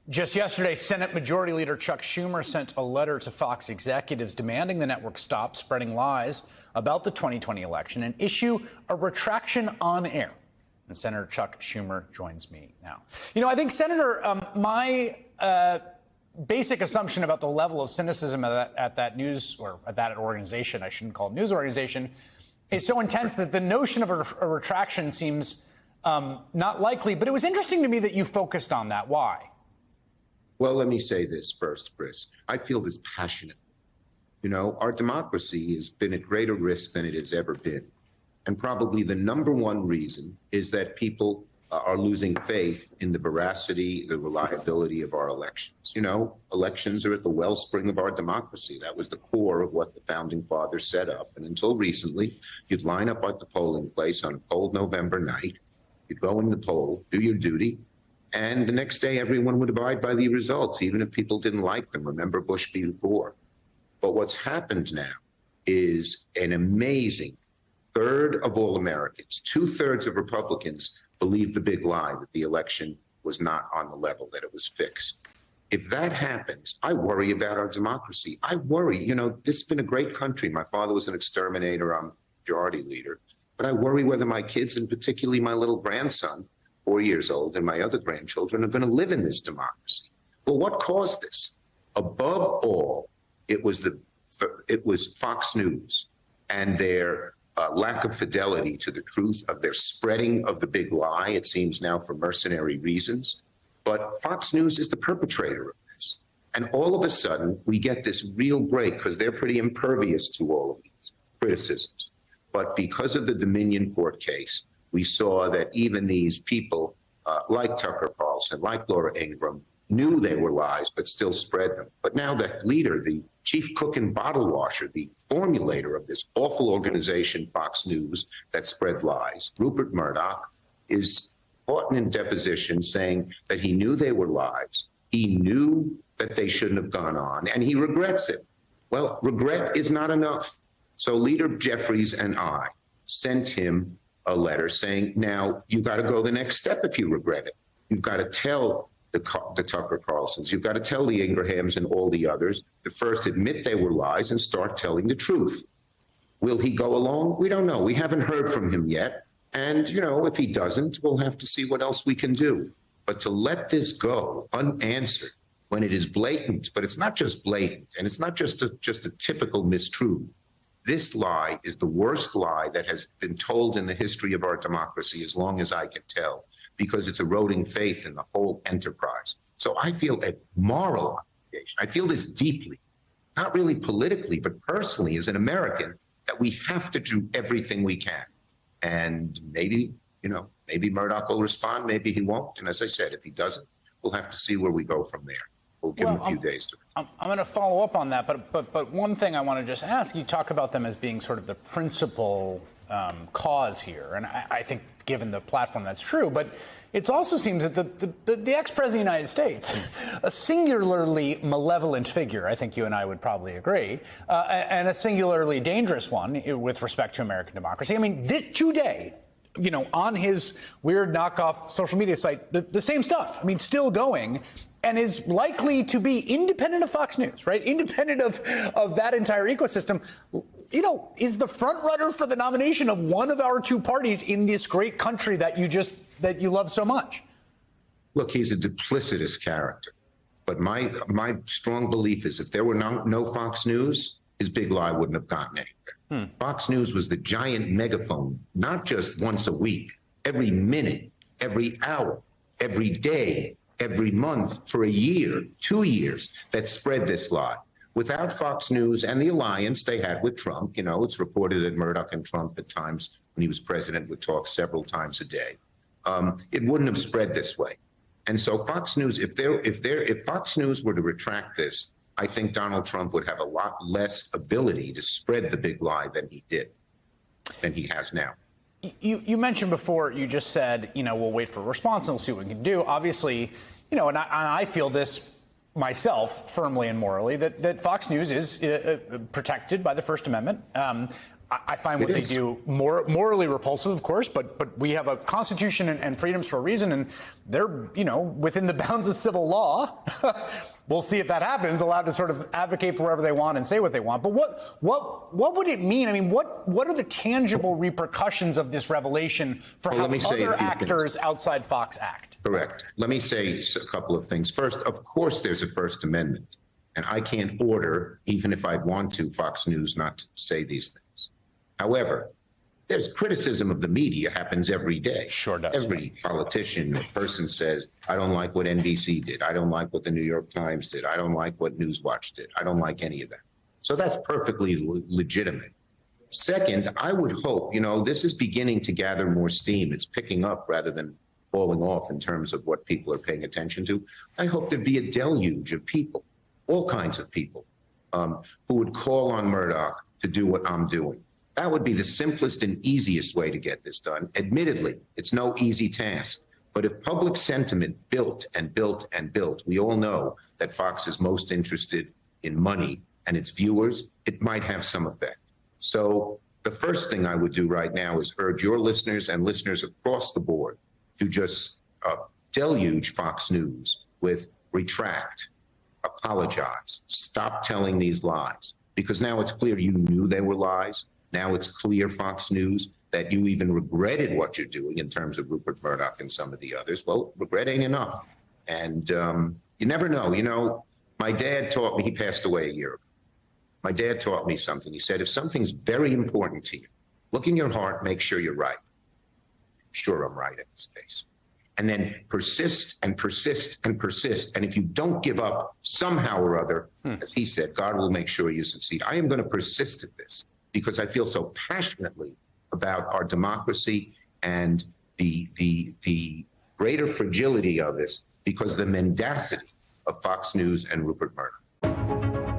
Just yesterday, Senate Majority Leader Chuck Schumer sent a letter to Fox executives demanding the network stop spreading lies about the 2020 election and issue a retraction on air. And Senator Chuck Schumer joins me now. I think, Senator, my basic assumption about the level of cynicism at that news or at that organization, I shouldn't call it news organization, is so intense that the notion of a retraction seems not likely. But it was interesting to me that you focused on that. Why? Well, let me say this first, Chris. I feel this passionately. Our democracy has been at greater risk than it has ever been. And probably the number one reason is that people are losing faith in the veracity, the reliability of our elections. Elections are at the wellspring of our democracy. That was the core of what the founding fathers set up. And until recently, you'd line up at the polling place on a cold November night. You'd go in the poll, do your duty. And the next day, everyone would abide by the results, even if people didn't like them. Remember Bush v. Gore. But what's happened now is an amazing third of all Americans, 2/3 of Republicans believe the big lie that the election was not on the level that it was fixed. If that happens, I worry about our democracy. I worry, this has been a great country. My father was an exterminator. I'm majority leader. But I worry whether my kids, and particularly my little grandson, 4 years old, and my other grandchildren are going to live in this democracy. Well, what caused this? Above all, it was Fox News and their lack of fidelity to the truth of their spreading of the big lie, it seems now for mercenary reasons. But Fox News is the perpetrator of this. And all of a sudden, we get this real break because they're pretty impervious to all of these criticisms. But because of the Dominion court case, we saw that even these people like Tucker Carlson, like Laura Ingraham, knew they were lies, but still spread them. But now the leader, the chief cook and bottle washer, the formulator of this awful organization, Fox News, that spread lies, Rupert Murdoch, is caught in deposition saying that he knew they were lies. He knew that they shouldn't have gone on, and he regrets it. Well, regret is not enough. So Leader Jeffries and I sent him a letter saying, now you got to go the next step if you regret it. You've got to tell the Tucker Carlsons, you've got to tell the Ingrahams and all the others to first admit they were lies and start telling the truth. Will he go along? We don't know. We haven't heard from him yet. And, if he doesn't, we'll have to see what else we can do. But to let this go unanswered when it is blatant, but it's not just blatant, and it's not just a typical mistruth. This lie is the worst lie that has been told in the history of our democracy, as long as I can tell, because it's eroding faith in the whole enterprise. So I feel a moral obligation. I feel this deeply, not really politically, but personally as an American, that we have to do everything we can. And maybe Murdoch will respond, maybe he won't. And as I said, if he doesn't, we'll have to see where we go from there. We'll give him a few days to. I'm going to follow up on that, but one thing I want to just ask, you talk about them as being sort of the principal cause here, and I think given the platform that's true, but it also seems that the ex-president of the United States, a singularly malevolent figure, I think you and I would probably agree, and a singularly dangerous one with respect to American democracy. I mean, today, on his weird knockoff social media site, the same stuff, still going, and is likely to be independent of Fox News, right? Independent of that entire ecosystem, is the front runner for the nomination of one of our two parties in this great country that you love so much. Look, he's a duplicitous character. But my strong belief is if there were no Fox News, his big lie wouldn't have gotten anywhere. Fox News was the giant megaphone, not just once a week, every minute, every hour, every day, every month for a year, 2 years, that spread this lie. Without Fox News and the alliance they had with Trump, it's reported that Murdoch and Trump at times when he was president would talk several times a day. It wouldn't have spread this way. And so Fox News, if Fox News were to retract this, I think Donald Trump would have a lot less ability to spread the big lie than he has now. You mentioned before, you just said, we'll wait for a response and we'll see what we can do. Obviously, and I feel this myself firmly and morally that Fox News is protected by the First Amendment. I find what It they is. do morally repulsive, of course, but we have a constitution and freedoms for a reason, and they're, within the bounds of civil law. We'll see if that happens, allowed to sort of advocate for whatever they want and say what they want. But what would it mean? I mean, what are the tangible repercussions of this revelation for Well, how let me say a other few actors things. outside Fox act? Correct. Let me say a couple of things. First, of course, there's a First Amendment, and I can't order, even if I'd want to, Fox News not to say these things. However, there's criticism of the media happens every day. Sure does. Every politician or person says, I don't like what NBC did. I don't like what the New York Times did. I don't like what Newswatch did. I don't like any of that. So that's perfectly legitimate. Second, I would hope, this is beginning to gather more steam. It's picking up rather than falling off in terms of what people are paying attention to. I hope there'd be a deluge of people, all kinds of people, who would call on Murdoch to do what I'm doing. That would be the simplest and easiest way to get this done. Admittedly, it's no easy task. But if public sentiment built and built and built, we all know that Fox is most interested in money and its viewers, it might have some effect. So the first thing I would do right now is urge your listeners and listeners across the board to just deluge Fox News with retract, apologize, stop telling these lies. Because now it's clear you knew they were lies. Now it's clear, Fox News, that you even regretted what you're doing in terms of Rupert Murdoch and some of the others. Well, regret ain't enough. And you never know. My dad taught me, he passed away a year ago. My dad taught me something. He said, if something's very important to you, look in your heart, make sure you're right. Sure, I'm right in this case. And then persist and persist and persist. And if you don't give up somehow or other, as he said, God will make sure you succeed. I am going to persist at this because I feel so passionately about our democracy and the greater fragility of this because of the mendacity of Fox News and Rupert Murdoch.